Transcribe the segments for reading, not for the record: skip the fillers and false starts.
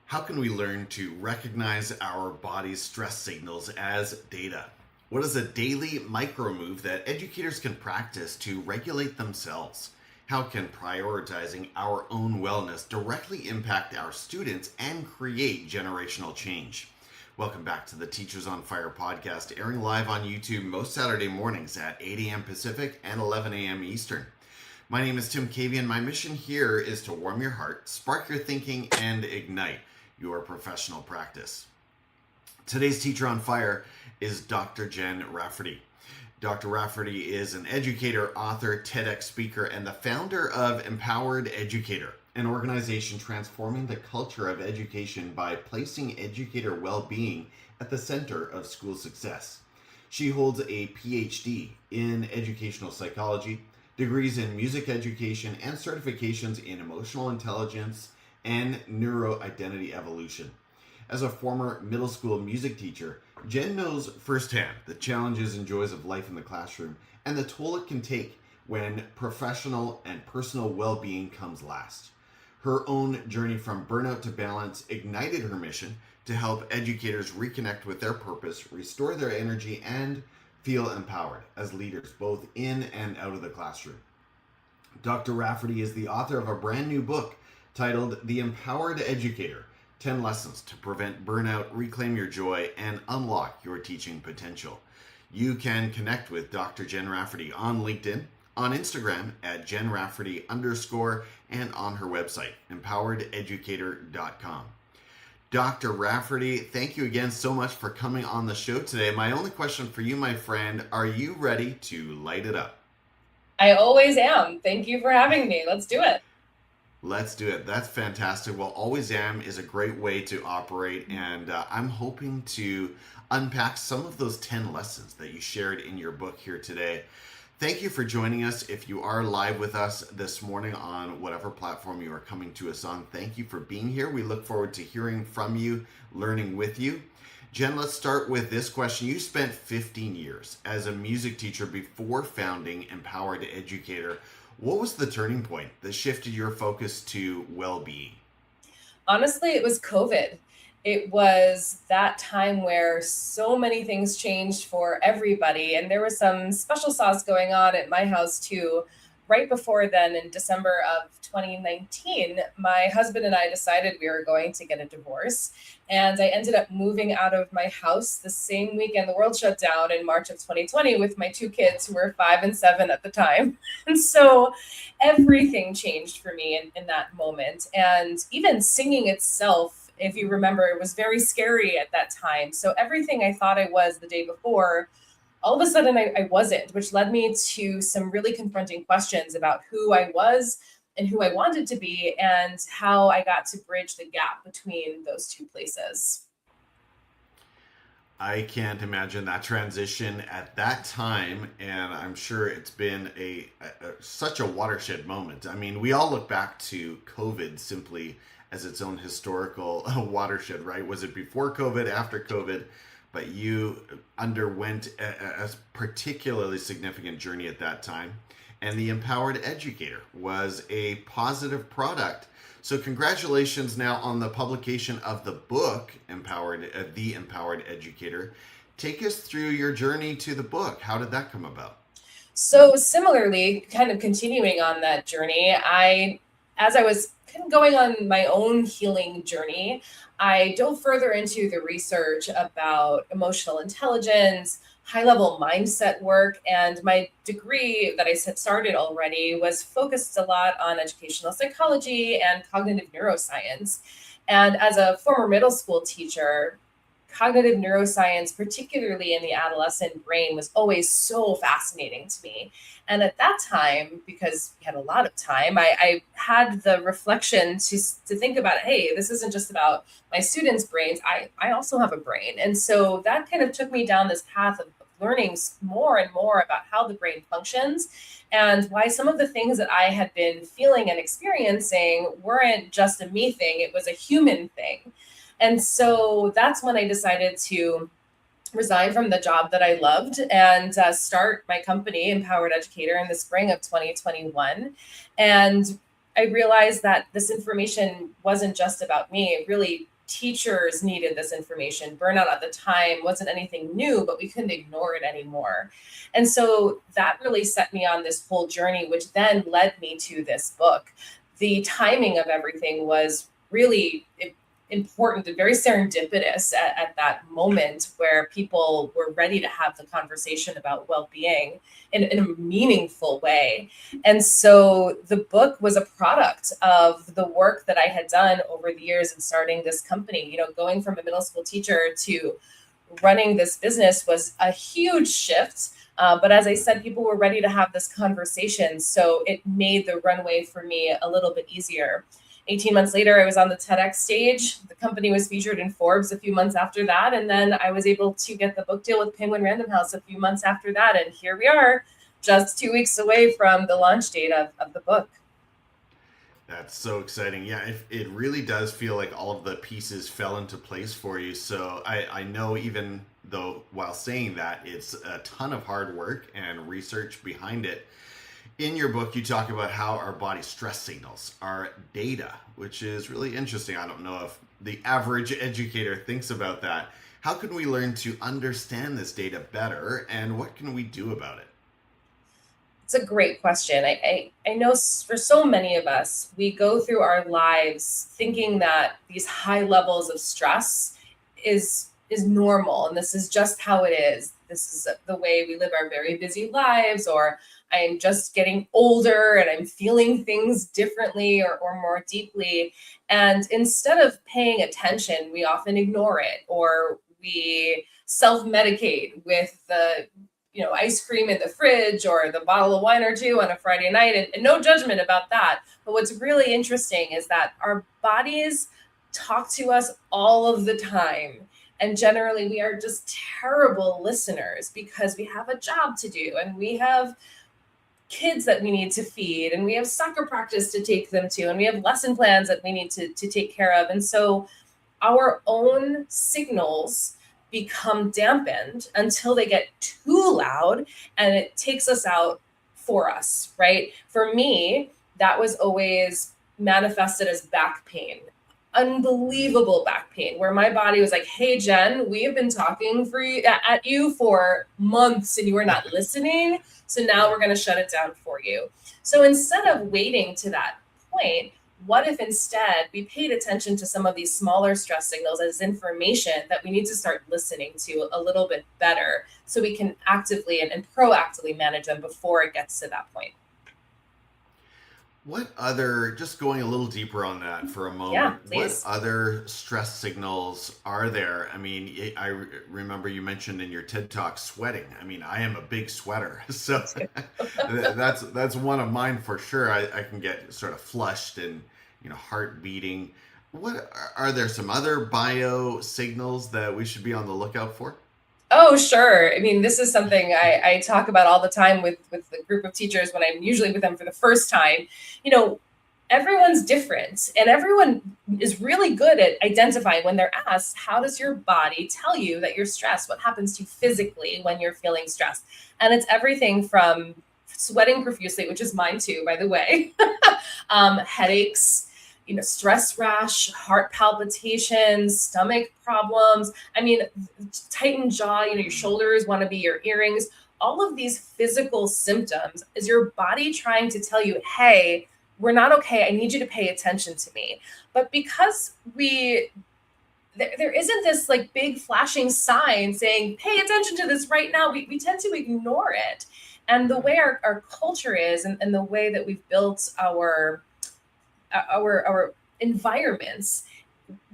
How can we learn to recognize our body's stress signals as data? What is a daily micro move that educators can practice to regulate themselves? How can prioritizing our own wellness directly impact our students and create generational change? Welcome back to the Teachers on Fire podcast, airing live on YouTube most Saturday mornings at 8 a.m. Pacific and 11 a.m. Eastern. My name is Tim Cavey, and my mission here is to warm your heart, spark your thinking, and ignite your professional practice. Today's Teacher on Fire is Dr. Jen Rafferty. Dr. Rafferty is an educator, author, TEDx speaker, and the founder of Empowered Educator, an organization transforming the culture of education by placing educator well-being at the center of school success. She holds a PhD in educational psychology, degrees in music education, and certifications in emotional intelligence and Neuro-Identity evolution. As a former middle school music teacher, Jen knows firsthand the challenges and joys of life in the classroom and the toll it can take when professional and personal well-being comes last. Her own journey from burnout to balance ignited her mission to help educators reconnect with their purpose, restore their energy, and feel empowered as leaders both in and out of the classroom. Dr. Rafferty is the author of a brand new book titled The Empowered Educator, 10 Lessons to Prevent Burnout, Reclaim Your Joy, and Unlock Your Teaching Potential. You can connect with Dr. Jen Rafferty on LinkedIn, on Instagram at @JenRafferty_, and on her website, empowerededucator.com. Dr. Rafferty, thank you again so much for coming on the show today. My only question for you, my friend, are you ready to light it up? I always am. Thank you for having me. Let's do it. Let's do it. That's fantastic. Well, always am is a great way to operate, and I'm hoping to unpack some of those 10 lessons that you shared in your book here today. Thank you for joining us. If you are live with us this morning on whatever platform you are coming to us on, thank you for being here. We look forward to hearing from you, learning with you. Jen, let's start with this question. You spent 15 years as a music teacher before founding Empowered Educator. What was the turning point that shifted your focus to well-being? Honestly, it was COVID. It was that time where so many things changed for everybody. And there was some special sauce going on at my house too. Right before then, in December of 2019, my husband and I decided we were going to get a divorce. And I ended up moving out of my house the same weekend the world shut down in March of 2020 with my two kids who were 5 and 7 at the time. And so everything changed for me in that moment. And even singing itself, if you remember, it was very scary at that time. So everything I thought I was the day before, all of a sudden I wasn't, which led me to some really confronting questions about who I was and who I wanted to be and how I got to bridge the gap between those two places. I can't imagine that transition at that time, and I'm sure it's been such a watershed moment. I mean, we all look back to COVID simply as its own historical watershed, right? Was it before COVID, after COVID? But you underwent a particularly significant journey at that time. And the Empowered Educator was a positive product. So congratulations now on the publication of the book, The Empowered Educator. Take us through your journey to the book. How did that come about? So similarly, kind of continuing on that journey, as I was kind of going on my own healing journey, I dove further into the research about emotional intelligence, high level mindset work, and my degree that I had started already was focused a lot on educational psychology and cognitive neuroscience. And as a former middle school teacher, cognitive neuroscience, particularly in the adolescent brain, was always so fascinating to me. And at that time, because we had a lot of time, I had the reflection to think about, hey, this isn't just about my students' brains. I also have a brain. And so that kind of took me down this path of learning more and more about how the brain functions and why some of the things that I had been feeling and experiencing weren't just a me thing, it was a human thing. And so that's when I decided to resign from the job that I loved and start my company, Empowered Educator, in the spring of 2021. And I realized that this information wasn't just about me. It really teachers needed this information. Burnout at the time wasn't anything new, but we couldn't ignore it anymore. And so that really set me on this whole journey, which then led me to this book. The timing of everything was really important and very serendipitous at that moment where people were ready to have the conversation about well-being in a meaningful way. And so the book was a product of the work that I had done over the years in starting this company. Going from a middle school teacher to running this business was a huge shift. But as I said, people were ready to have this conversation. So it made the runway for me a little bit easier. 18 months later, I was on the TEDx stage. The company was featured in Forbes a few months after that. And then I was able to get the book deal with Penguin Random House a few months after that. And here we are, just 2 weeks away from the launch date of the book. That's so exciting. Yeah, it really does feel like all of the pieces fell into place for you. So I know, even though while saying that, it's a ton of hard work and research behind it. In your book, you talk about how our body stress signals are data, which is really interesting. I don't know if the average educator thinks about that. How can we learn to understand this data better, and what can we do about it? It's a great question. I know for so many of us, we go through our lives thinking that these high levels of stress is normal, and this is just how it is. This is the way we live our very busy lives, or I'm just getting older and I'm feeling things differently or more deeply. And instead of paying attention, we often ignore it, or we self-medicate with the ice cream in the fridge or the bottle of wine or two on a Friday night, and no judgment about that. But what's really interesting is that our bodies talk to us all of the time. And generally, we are just terrible listeners because we have a job to do, and we have kids that we need to feed, and we have soccer practice to take them to, and we have lesson plans that we need to take care of. And so our own signals become dampened until they get too loud and it takes us out for us, right? For me, that was always manifested as back pain. Unbelievable back pain, where my body was like, hey, Jen, we have been talking at you for months and you are not listening. So now we're going to shut it down for you. So instead of waiting to that point, what if instead we paid attention to some of these smaller stress signals as information that we need to start listening to a little bit better so we can actively and proactively manage them before it gets to that point? What other, just going a little deeper on that for a moment, Yeah, what please. other stress signals are there? I mean, remember you mentioned in your TED Talk sweating. I mean, I am a big sweater, so that's one of mine for sure. I can get sort of flushed and, heart beating. What are there some other bio signals that we should be on the lookout for? Oh, sure. I mean, this is something I talk about all the time with the group of teachers when I'm usually with them for the first time. Everyone's different, and everyone is really good at identifying when they're asked, how does your body tell you that you're stressed? What happens to you physically when you're feeling stressed? And it's everything from sweating profusely, which is mine too, by the way, headaches, stress rash, heart palpitations, stomach problems. I mean, tightened jaw, your shoulders want to be your earrings. All of these physical symptoms is your body trying to tell you, hey, we're not okay. I need you to pay attention to me. But because there isn't this like big flashing sign saying, pay attention to this right now, we tend to ignore it. And the way our culture is, and the way that we've built our environments,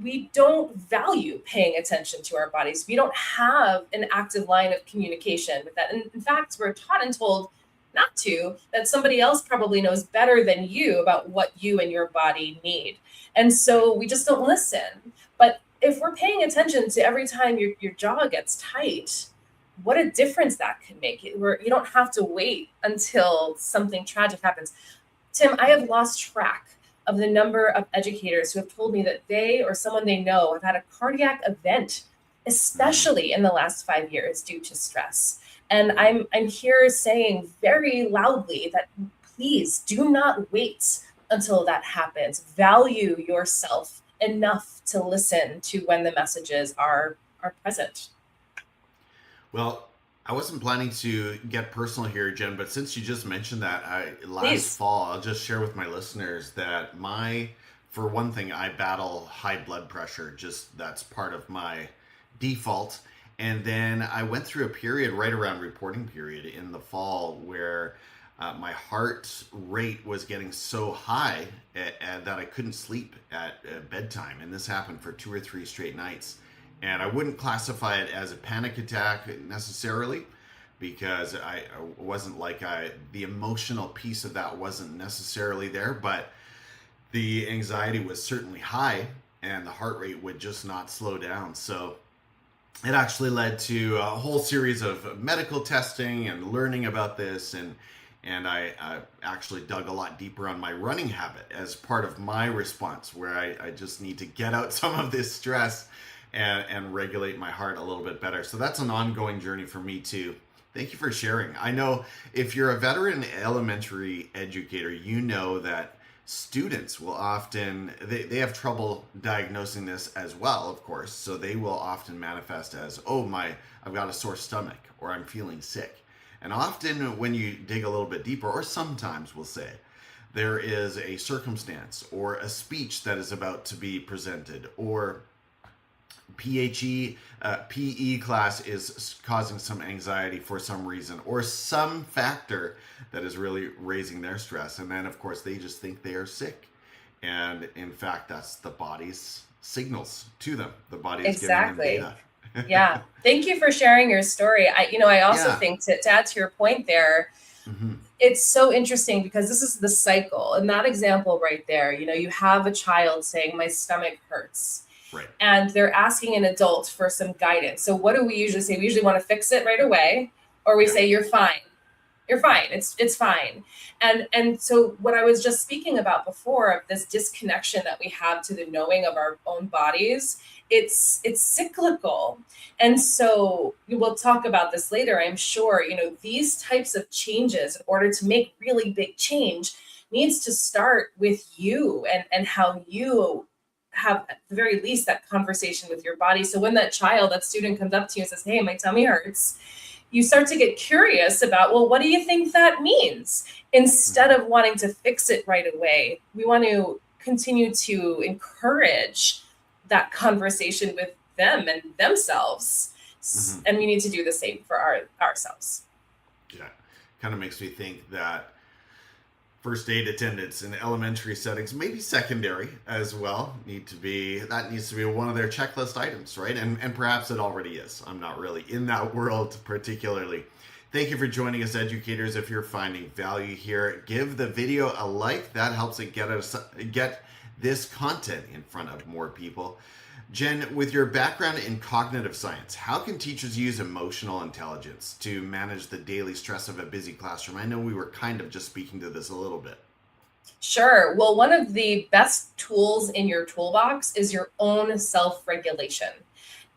we don't value paying attention to our bodies. We don't have an active line of communication with that. And in fact, we're taught and told not to, that somebody else probably knows better than you about what you and your body need. And so we just don't listen. But if we're paying attention to every time your jaw gets tight, what a difference that can make. You don't have to wait until something tragic happens. Tim, I have lost track of the number of educators who have told me that they or someone they know have had a cardiac event, especially in the last 5 years due to stress. And I'm here saying very loudly that please do not wait until that happens. Value yourself enough to listen to when the messages are present. Well, I wasn't planning to get personal here, Jen, but since you just mentioned that, last Please. fall, I'll just share with my listeners that for one thing, I battle high blood pressure. Just that's part of my default. And then I went through a period right around reporting period in the fall where my heart rate was getting so high that I couldn't sleep at bedtime. And this happened for 2 or 3 straight nights. And I wouldn't classify it as a panic attack necessarily, because I wasn't the emotional piece of that wasn't necessarily there, but the anxiety was certainly high and the heart rate would just not slow down. So it actually led to a whole series of medical testing and learning about this, and I actually dug a lot deeper on my running habit as part of my response, where I just need to get out some of this stress and regulate my heart a little bit better. So that's an ongoing journey for me too. Thank you for sharing. I know if you're a veteran elementary educator, you know that students will often, they have trouble diagnosing this as well, of course. So they will often manifest as, I've got a sore stomach, or I'm feeling sick. And often when you dig a little bit deeper, or sometimes we'll say, there is a circumstance or a speech that is about to be presented, or PE class is causing some anxiety for some reason, or some factor that is really raising their stress. And then, of course, they just think they are sick. And in fact, that's the body's signals to them. The body is giving them data. Yeah. Thank you for sharing your story. I also think to add to your point there, it's so interesting because this is the cycle. In that example right there, you have a child saying, my stomach hurts. Right. And they're asking an adult for some guidance. So what do we usually say? We usually want to fix it right away, or we say, you're fine. You're fine. It's fine. And so what I was just speaking about before, of this disconnection that we have to the knowing of our own bodies, it's cyclical. And so we'll talk about this later, I'm sure. These types of changes, in order to make really big change, needs to start with you and how you have, at the very least, that conversation with your body. So when that student comes up to you and says, hey, my tummy hurts, you start to get curious about, well, what do you think that means? Instead of wanting to fix it right away, we want to continue to encourage that conversation with them and themselves. And we need to do the same for ourselves. Yeah. Kind of makes me think that first aid attendants in elementary settings, maybe secondary as well, needs to be one of their checklist items, right? And perhaps it already is. I'm not really in that world particularly. Thank you for joining us, educators. If you're finding value here, give the video a like. That helps it get this content in front of more people. Jen, with your background in cognitive science, how can teachers use emotional intelligence to manage the daily stress of a busy classroom? I know we were kind of just speaking to this a little bit. Sure. Well, one of the best tools in your toolbox is your own self-regulation.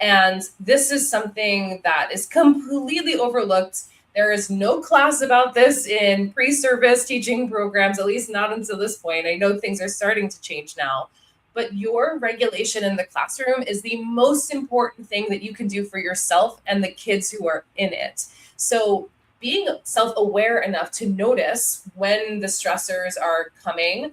And this is something that is completely overlooked. There is no class about this in pre-service teaching programs, at least not until this point. I know things are starting to change now. But your regulation in the classroom is the most important thing that you can do for yourself and the kids who are in it. So being self-aware enough to notice when the stressors are coming.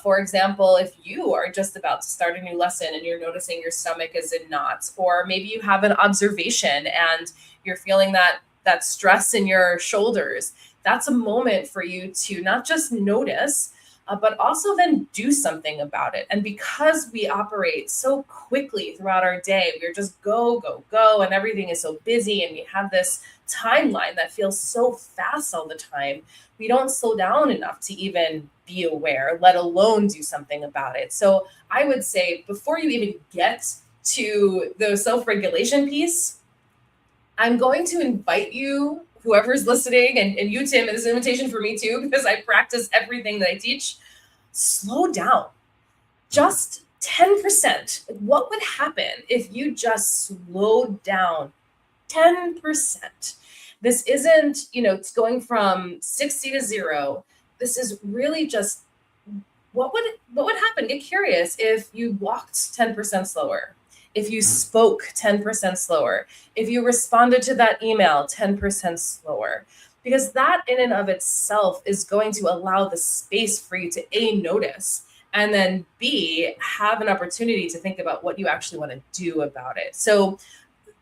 For example, if you are just about to start a new lesson and you're noticing your stomach is in knots, or maybe you have an observation and you're feeling that stress in your shoulders, that's a moment for you to not just notice, but also then do something about it. And because we operate so quickly throughout our day, we're just go, go, go, and everything is so busy, and we have this timeline that feels so fast all the time, we don't slow down enough to even be aware, let alone do something about it. So I would say, before you even get to the self-regulation piece, I'm going to invite you, whoever's listening, and you, Tim, and this is an invitation for me too, because I practice everything that I teach. Slow down. Just 10%. What would happen if you just slowed down 10%? This isn't, it's going from 60 to 0. This is really just what would happen happen? Get curious if you walked 10% slower, if you spoke 10% slower, if you responded to that email 10% slower, because that in and of itself is going to allow the space for you to A, notice, and then B, have an opportunity to think about what you actually want to do about it. So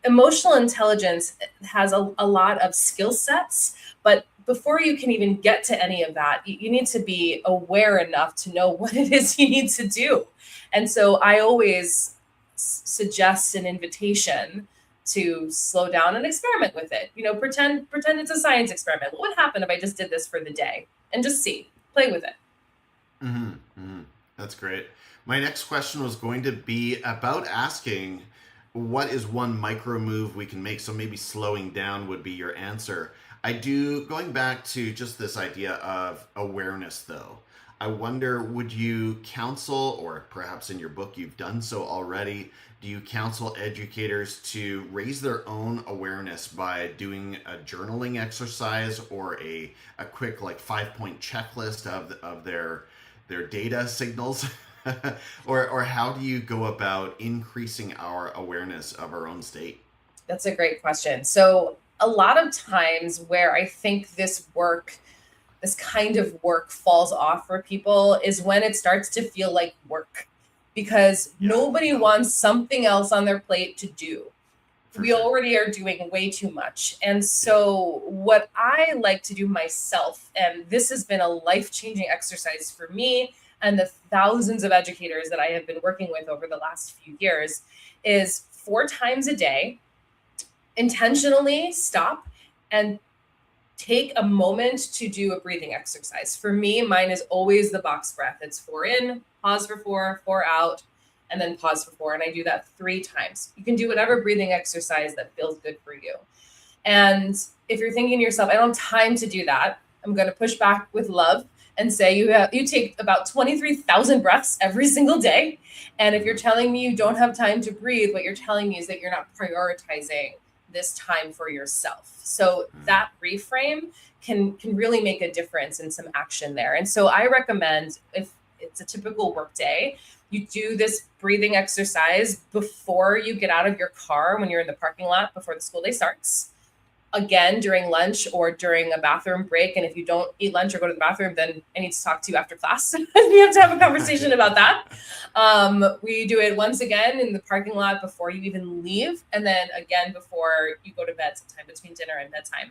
emotional intelligence has a lot of skill sets, but before you can even get to any of that, you need to be aware enough to know what it is you need to do. And so I always suggest an invitation to slow down and experiment with it. Pretend it's a science experiment. What would happen if I just did this for the day and just play with it? Mm-hmm, mm-hmm. That's great. My next question was going to be about asking, what is one micro move we can make? So maybe slowing down would be your answer. Going back to just this idea of awareness though, I wonder, would you counsel, or perhaps in your book you've done so already, do you counsel educators to raise their own awareness by doing a journaling exercise or a quick like 5-point checklist of their data signals? or how do you go about increasing our awareness of our own state? That's a great question. So a lot of times where I think this kind of work falls off for people is when it starts to feel like work, because nobody wants something else on their plate to do. We already are doing way too much. And so what I like to do myself, and this has been a life-changing exercise for me and the thousands of educators that I have been working with over the last few years, is 4 times a day, intentionally stop and take a moment to do a breathing exercise. For me, mine is always the box breath. It's 4 in, pause for 4, 4 out, and then pause for 4. And I do that 3 times. You can do whatever breathing exercise that feels good for you. And if you're thinking to yourself, I don't have time to do that, I'm going to push back with love and say you take about 23,000 breaths every single day. And if you're telling me you don't have time to breathe, what you're telling me is that you're not prioritizing this time for yourself. So that reframe can really make a difference in some action there. And so I recommend, if it's a typical work day, you do this breathing exercise before you get out of your car, when you're in the parking lot before the school day starts. Again, during lunch or during a bathroom break. And if you don't eat lunch or go to the bathroom, then I need to talk to you after class. We have to have a conversation about that. We do it once again in the parking lot before you even leave. And then again, before you go to bed, sometime between dinner and bedtime.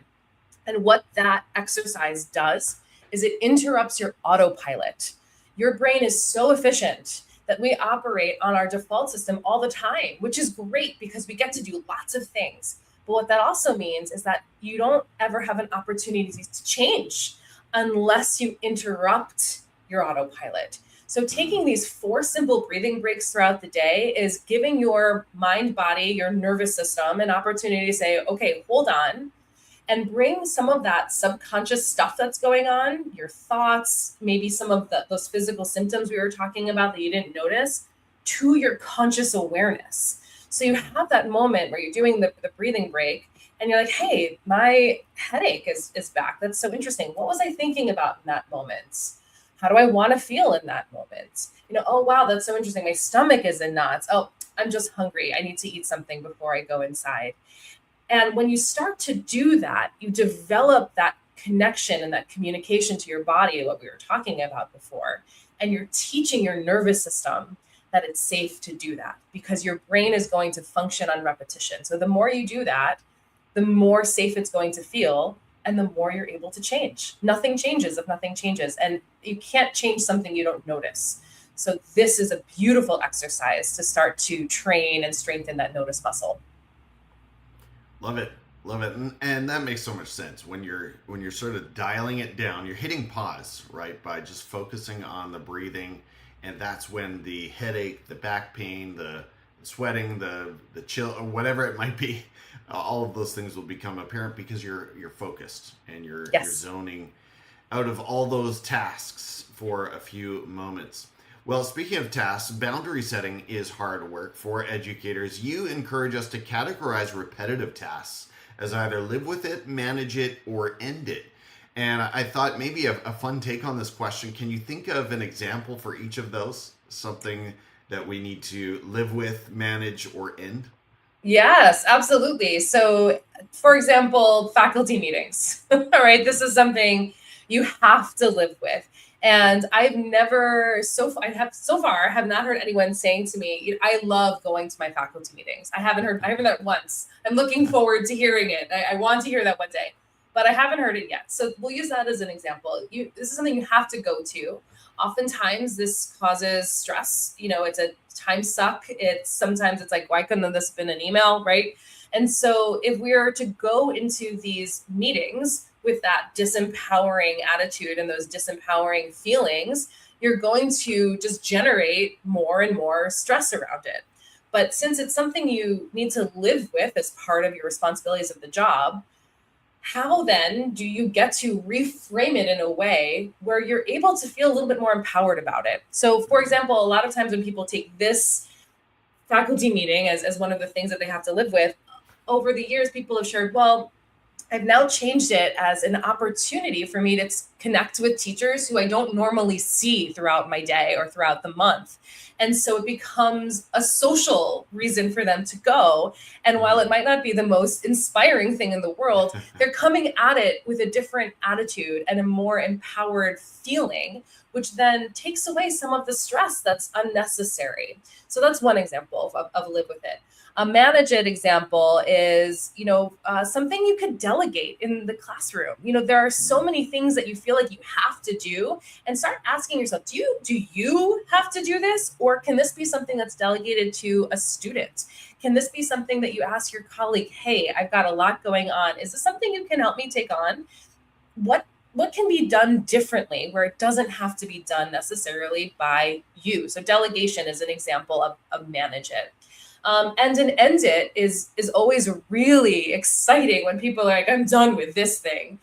And what that exercise does is it interrupts your autopilot. Your brain is so efficient that we operate on our default system all the time, which is great because we get to do lots of things. But what that also means is that you don't ever have an opportunity to change unless you interrupt your autopilot. So taking these 4 simple breathing breaks throughout the day is giving your mind, body, your nervous system an opportunity to say, okay, hold on, and bring some of that subconscious stuff that's going on, your thoughts, maybe some of those physical symptoms we were talking about that you didn't notice, to your conscious awareness. So you have that moment where you're doing the breathing break and you're like, hey, my headache is back. That's so interesting. What was I thinking about in that moment? How do I want to feel in that moment? Oh, wow, that's so interesting. My stomach is in knots. Oh, I'm just hungry. I need to eat something before I go inside. And when you start to do that, you develop that connection and that communication to your body, what we were talking about before. And you're teaching your nervous system that it's safe to do that, because your brain is going to function on repetition. So the more you do that, the more safe it's going to feel, and the more you're able to change. Nothing changes if nothing changes. And you can't change something you don't notice. So this is a beautiful exercise to start to train and strengthen that notice muscle. Love it. Love it. And that makes so much sense. When you're sort of dialing it down, you're hitting pause, right? By just focusing on the breathing. And that's when the headache, the back pain, the sweating, the chill, or whatever it might be, all of those things will become apparent because you're focused and you're zoning out of all those tasks for a few moments. Well, speaking of tasks, boundary setting is hard work for educators. You encourage us to categorize repetitive tasks as either live with it, manage it, or end it. And I thought maybe a fun take on this question. Can you think of an example for each of those? Something that we need to live with, manage, or end? Yes, absolutely. So, for example, faculty meetings. All right, this is something you have to live with. And so far have not heard anyone saying to me, I love going to my faculty meetings. I haven't heard that once. I'm looking forward to hearing it. I want to hear that one day, but I haven't heard it yet. So we'll use that as an example. This is something you have to go to. Oftentimes this causes stress. It's a time suck. Sometimes it's like, why couldn't this have been an email, right? And so if we are to go into these meetings with that disempowering attitude and those disempowering feelings, you're going to just generate more and more stress around it. But since it's something you need to live with as part of your responsibilities of the job, how then do you get to reframe it in a way where you're able to feel a little bit more empowered about it? So, for example, a lot of times when people take this faculty meeting as one of the things that they have to live with, over the years, people have shared, well, I've now changed it as an opportunity for me to connect with teachers who I don't normally see throughout my day or throughout the month. And so it becomes a social reason for them to go. And while it might not be the most inspiring thing in the world, they're coming at it with a different attitude and a more empowered feeling, which then takes away some of the stress that's unnecessary. So that's one example of live with it. A manage it example is, something you could delegate in the classroom. There are so many things that you feel like you have to do, and start asking yourself, do you have to do this? Or can this be something that's delegated to a student? Can this be something that you ask your colleague, hey, I've got a lot going on. Is this something you can help me take on? What can be done differently where it doesn't have to be done necessarily by you? So delegation is an example of manage it. And an end it is always really exciting when people are like, I'm done with this thing.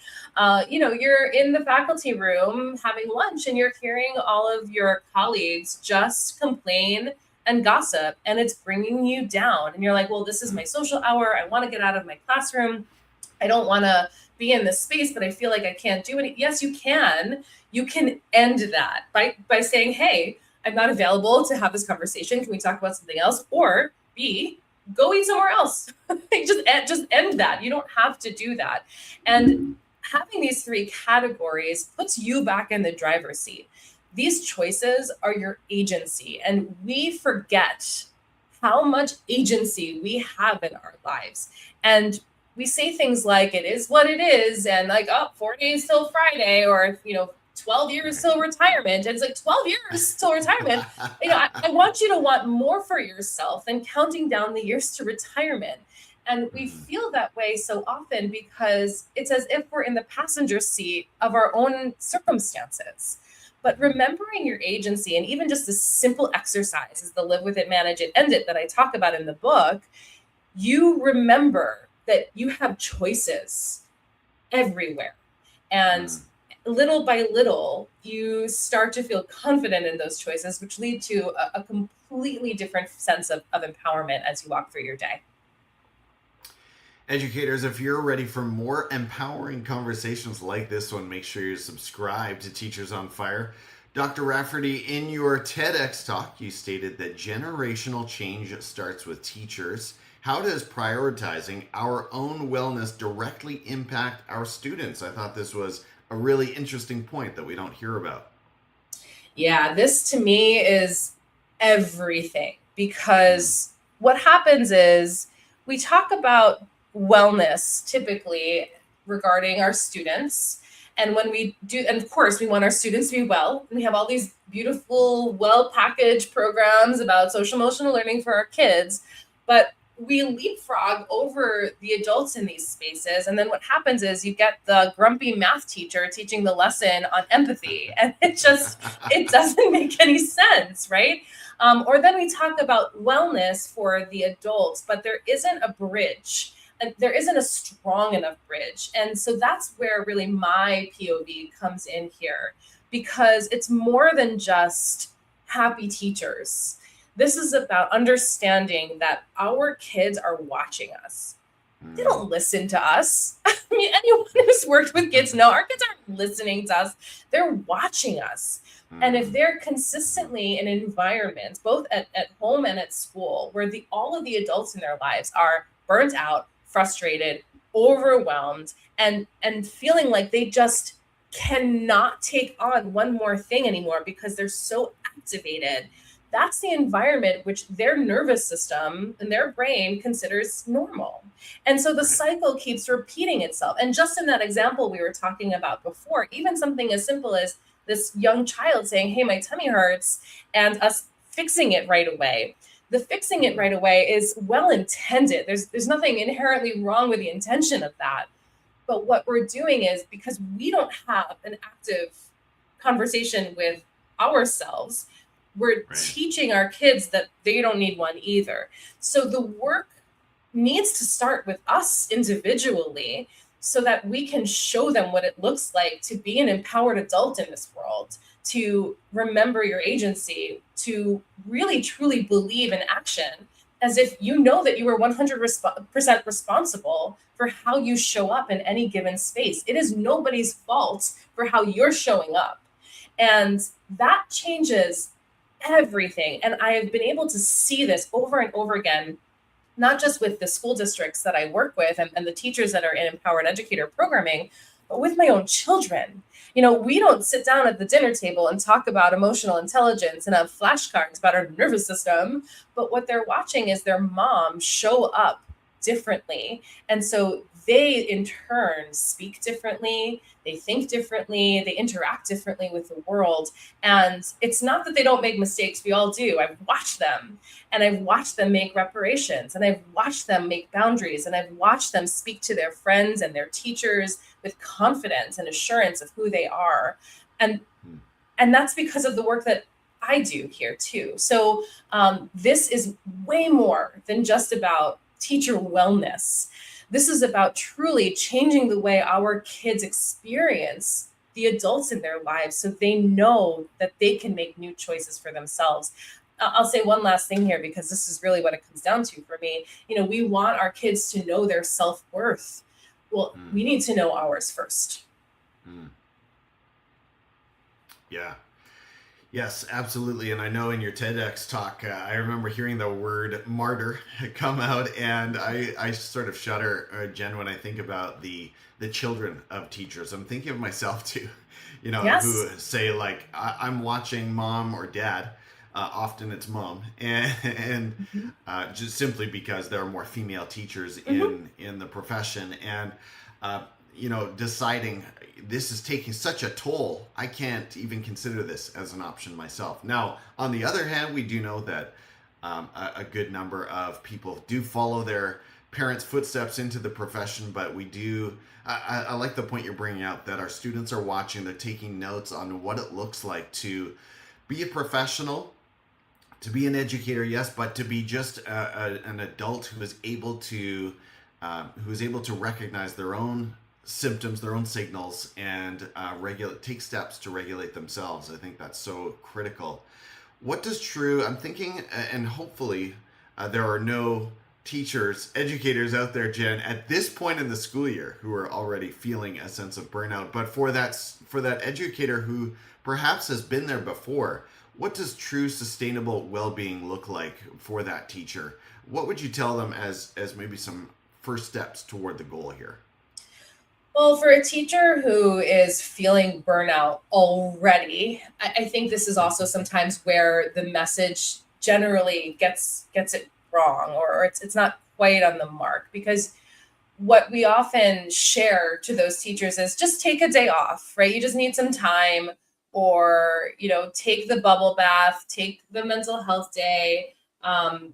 You're in the faculty room having lunch and you're hearing all of your colleagues just complain and gossip, and it's bringing you down. And you're like, well, this is my social hour. I want to get out of my classroom. I don't want to be in this space, but I feel like I can't do it. Yes, you can. You can end that by saying, hey, I'm not available to have this conversation. Can we talk about something else? Or B, go eat somewhere else. just end that. You don't have to do that. And having these three categories puts you back in the driver's seat. These choices are your agency, and we forget how much agency we have in our lives. And we say things like, it is what it is, and like, 4 days till Friday, or 12 years till retirement. And it's like 12 years till retirement. I want you to want more for yourself than counting down the years to retirement. And we feel that way so often because it's as if we're in the passenger seat of our own circumstances. But remembering your agency, and even just this simple exercise is the live with it, manage it, end it that I talk about in the book, you remember that you have choices everywhere. And little by little, you start to feel confident in those choices, which lead to a completely different sense of empowerment as you walk through your day. Educators, if you're ready for more empowering conversations like this one, make sure you subscribe to Teachers on Fire. Dr. Rafferty, in your TEDx talk, you stated that generational change starts with teachers. How does prioritizing our own wellness directly impact our students? I thought this was a really interesting point that we don't hear about. Yeah, this to me is everything, because what happens is we talk about wellness typically regarding our students. And when we do, and of course, we want our students to be well. And we have all these beautiful, well-packaged programs about social emotional learning for our kids. But we leapfrog over the adults in these spaces. And then what happens is you get the grumpy math teacher teaching the lesson on empathy. And it doesn't make any sense, right? Or then we talk about wellness for the adults, but there isn't a bridge. There isn't a strong enough bridge. And so that's where really my POV comes in here, because it's more than just happy teachers. This is about understanding that our kids are watching us. They don't listen to us. I mean, anyone who's worked with kids know our kids aren't listening to us. They're watching us. And if they're consistently in environments, both at home and at school, where all of the adults in their lives are burnt out, frustrated, overwhelmed, and feeling like they just cannot take on one more thing anymore because they're so activated, that's the environment which their nervous system and their brain considers normal. And so the cycle keeps repeating itself. And just in that example we were talking about before, even something as simple as this young child saying, hey, my tummy hurts, and us fixing it right away. The fixing it right away is well intended. There's nothing inherently wrong with the intention of that. But what we're doing is, because we don't have an active conversation with ourselves, we're teaching our kids that they don't need one either. So the work needs to start with us individually so that we can show them what it looks like to be an empowered adult in this world, to remember your agency, to really truly believe in action, as if you know that you are 100% responsible for how you show up in any given space. It is nobody's fault for how you're showing up. And that changes everything. And I have been able to see this over and over again, not just with the school districts that I work with and the teachers that are in Empowered Educator programming, but with my own children. You know, we don't sit down at the dinner table and talk about emotional intelligence and have flashcards about our nervous system, but what they're watching is their mom show up differently. And so they in turn speak differently, they think differently, they interact differently with the world. And it's not that they don't make mistakes, we all do. I've watched them, and I've watched them make reparations, and I've watched them make boundaries, and I've watched them speak to their friends and their teachers with confidence and assurance of who they are. And that's because of the work that I do here too. So this is way more than just about teacher wellness. This is about truly changing the way our kids experience the adults in their lives so they know that they can make new choices for themselves. I'll say one last thing here, because this is really what it comes down to for me. You know, we want our kids to know their self-worth. Well, we need to know ours first. Yeah. Yes, absolutely. And I know in your TEDx talk, I remember hearing the word martyr come out, and I sort of shudder, Jen, when I think about the children of teachers. I'm thinking of myself too, you know, who say like, I'm watching mom or dad. Often it's mom, and just simply because there are more female teachers in the profession, and you know, deciding this is taking such a toll, I can't even consider this as an option myself. Now, on the other hand, we do know that a good number of people do follow their parents' footsteps into the profession, but we do. I like the point you're bringing out, that our students are watching, they're taking notes on what it looks like to be a professional, to be an educator, yes, but to be just an adult who is able to recognize their own symptoms, their own signals, and take steps to regulate themselves. I think that's so critical. What does true? I'm thinking, and hopefully there are no teachers, educators out there, Jen, at this point in the school year who are already feeling a sense of burnout. But for that educator who perhaps has been there before, what does true sustainable well-being look like for that teacher? What would you tell them as maybe some first steps toward the goal here? Well, for a teacher who is feeling burnout already, I think this is also sometimes where the message generally gets it wrong, or it's not quite on the mark, because what we often share to those teachers is just take a day off, right? You just need some time, or, you know, take the bubble bath, take the mental health day,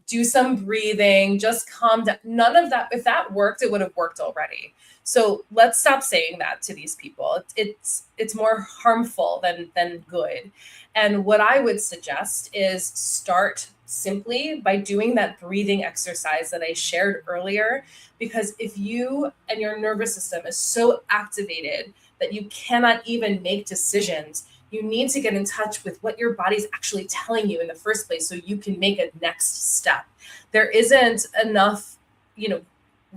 do some breathing, just calm down. None of that. If that worked, it would have worked already. So let's stop saying that to these people. It's more harmful than good. And what I would suggest is start simply by doing that breathing exercise that I shared earlier, because if you and your nervous system is so activated that you cannot even make decisions, you need to get in touch with what your body's actually telling you in the first place so you can make a next step. There isn't enough,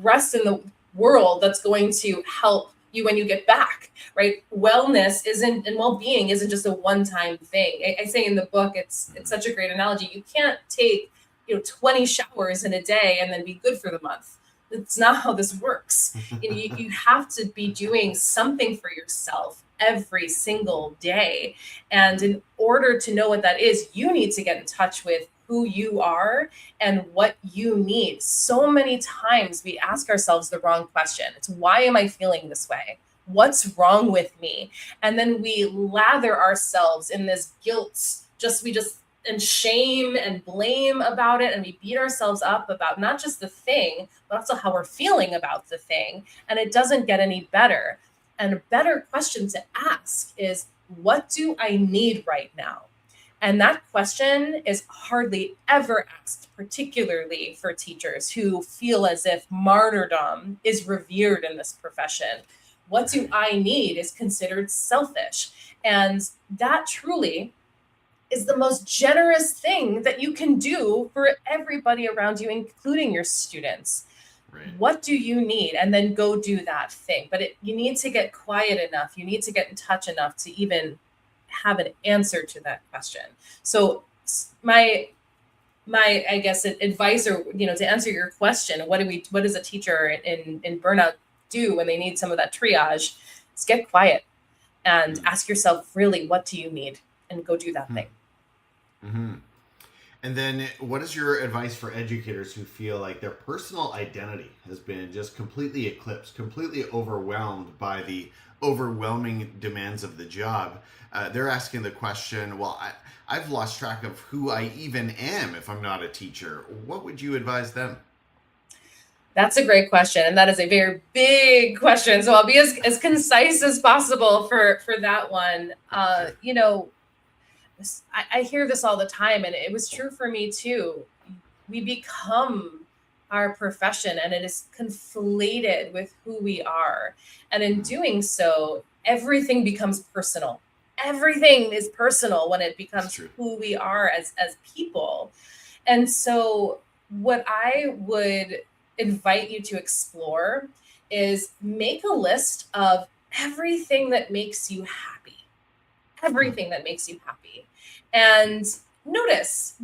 rest in the world that's going to help you when you get back, right? Wellness isn't, and well-being isn't just a one-time thing. I say in the book, it's such a great analogy. You can't take 20 showers in a day and then be good for the month. That's not how this works. You have to be doing something for yourself every single day. And in order to know what that is, you need to get in touch with who you are and what you need. So many times we ask ourselves the wrong question. It's, why am I feeling this way? What's wrong with me? And then we lather ourselves in this guilt, and shame and blame about it. And we beat ourselves up about not just the thing, but also how we're feeling about the thing. And it doesn't get any better. And a better question to ask is, what do I need right now? And that question is hardly ever asked, particularly for teachers who feel as if martyrdom is revered in this profession. What do I need is considered selfish. And that truly is the most generous thing that you can do for everybody around you, including your students. Right. What do you need? And then go do that thing. But you need to get quiet enough. You need to get in touch enough to even have an answer to that question. So my I guess advice, or to answer your question, what does a teacher in burnout do when they need some of that triage? Is get quiet and ask yourself, really, what do you need? And go do that thing. Mm-hmm. And then what is your advice for educators who feel like their personal identity has been just completely eclipsed, completely overwhelmed by the overwhelming demands of the job? They're asking the question, well, I've lost track of who I even am if I'm not a teacher. What would you advise them? That's a great question. And that is a very big question. So I'll be as concise as possible for that one. I hear this all the time, and it was true for me too. We become our profession, and it is conflated with who we are. And in doing so, everything becomes personal. Everything is personal when it becomes who we are as people. And so what I would invite you to explore is make a list of everything that makes you happy. Everything that makes you happy. And notice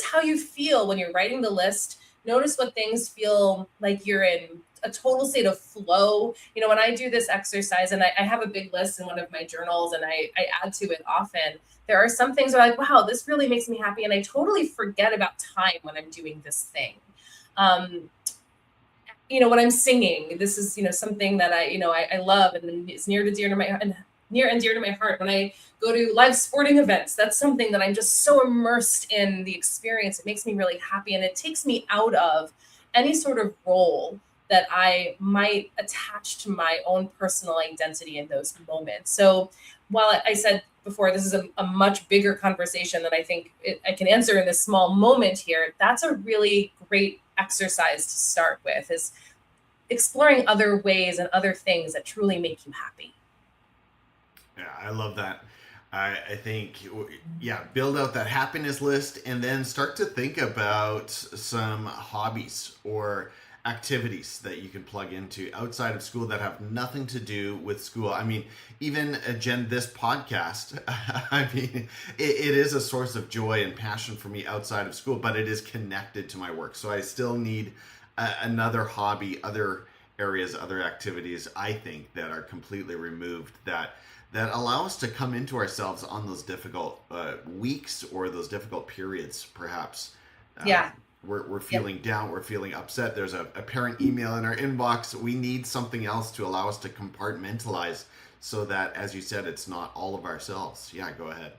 how you feel when you're writing the list. Notice what things feel like you're in a total state of flow. When I do this exercise, and I have a big list in one of my journals, and I add to it often, there are some things where I'm like, wow, this really makes me happy. And I totally forget about time when I'm doing this thing. When I'm singing, this is, something that I love, and it's near and dear to my heart. When I go to live sporting events, that's something that I'm just so immersed in the experience. It makes me really happy, and it takes me out of any sort of role that I might attach to my own personal identity in those moments. So while I said before, this is a much bigger conversation than I think I can answer in this small moment here, that's a really great exercise to start with, is exploring other ways and other things that truly make you happy. Yeah, I love that. I think, build out that happiness list, and then start to think about some hobbies or activities that you can plug into outside of school that have nothing to do with school. I mean, even Jen, this podcast, it is a source of joy and passion for me outside of school, but it is connected to my work. So I still need another hobby, other areas, other activities, I think, that are completely removed, that allow us to come into ourselves on those difficult weeks or those difficult periods, perhaps. We're feeling down, we're feeling upset. There's a parent email in our inbox. We need something else to allow us to compartmentalize, so that, as you said, it's not all of ourselves. Yeah, go ahead.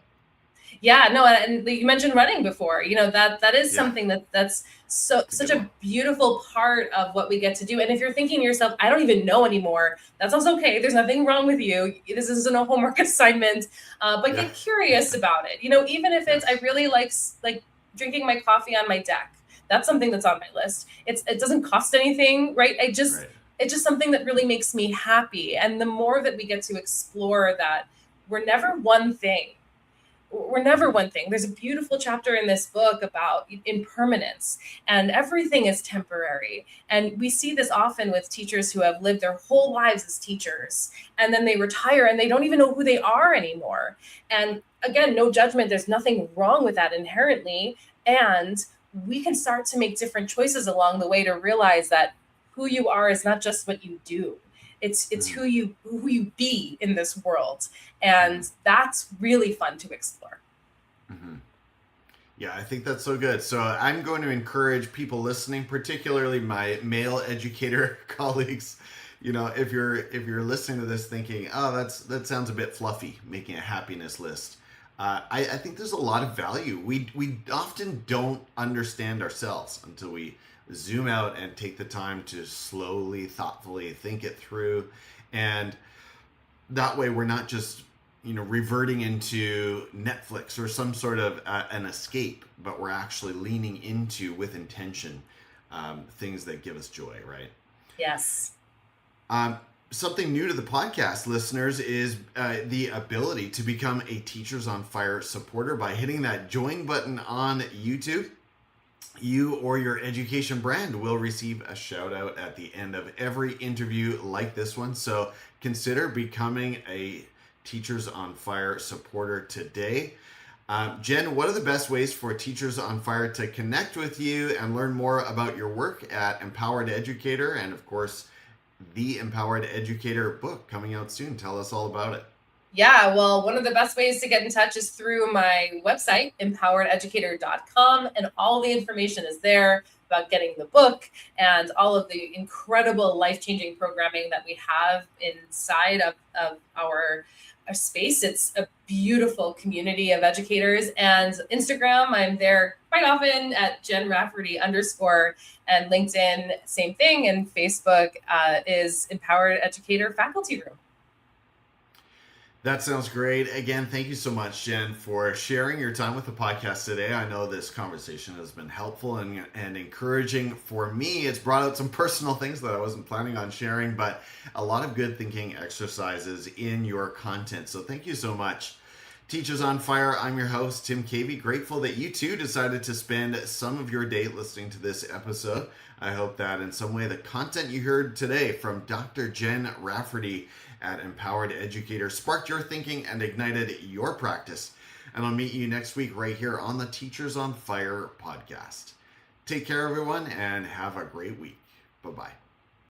Yeah, no, and you mentioned running before. That is something that's such a beautiful part of what we get to do. And if you're thinking to yourself, I don't even know anymore, that's also okay. There's nothing wrong with you. This isn't a homework assignment, but get curious about it. Even if it's, I really like drinking my coffee on my deck. That's something that's on my list. It doesn't cost anything, right? It's just something that really makes me happy. And the more that we get to explore that, we're never one thing. we're never one thing. There's a beautiful chapter in this book about impermanence, and everything is temporary. And we see this often with teachers who have lived their whole lives as teachers, and then they retire and they don't even know who they are anymore. And again, no judgment. There's nothing wrong with that inherently. And we can start to make different choices along the way to realize that who you are is not just what you do. It's who you be in this world, and that's really fun to explore. Mm-hmm. Yeah, I think that's so good. So I'm going to encourage people listening, particularly my male educator colleagues. If you're listening to this thinking, oh, that sounds a bit fluffy, making a happiness list. I think there's a lot of value. We often don't understand ourselves until we zoom out and take the time to slowly, thoughtfully think it through. And that way we're not just, reverting into Netflix or some sort of an escape, but we're actually leaning into, with intention, things that give us joy, right? Yes. Something new to the podcast, listeners, is the ability to become a Teachers on Fire supporter by hitting that join button on YouTube. You or your education brand will receive a shout out at the end of every interview like this one. So consider becoming a Teachers on Fire supporter today. Jen, what are the best ways for Teachers on Fire to connect with you and learn more about your work at Empowered Educator, and of course, the Empowered Educator book coming out soon? Tell us all about it. Yeah, well, one of the best ways to get in touch is through my website, empowerededucator.com, and all the information is there about getting the book and all of the incredible life-changing programming that we have inside of our space. It's a beautiful community of educators. And Instagram, I'm there quite often at Jen Rafferty _ and LinkedIn, same thing. And Facebook is Empowered Educator Faculty Room. That sounds great. Again, thank you so much, Jen, for sharing your time with the podcast today. I know this conversation has been helpful and encouraging for me. It's brought out some personal things that I wasn't planning on sharing, but a lot of good thinking exercises in your content. So thank you so much. Teachers on Fire, I'm your host, Tim Cavey. Grateful that you too decided to spend some of your day listening to this episode. I hope that in some way the content you heard today from Dr. Jen Rafferty at Empowered Educator sparked your thinking and ignited your practice. And I'll meet you next week right here on the Teachers on Fire podcast. Take care, everyone, and have a great week. Bye-bye.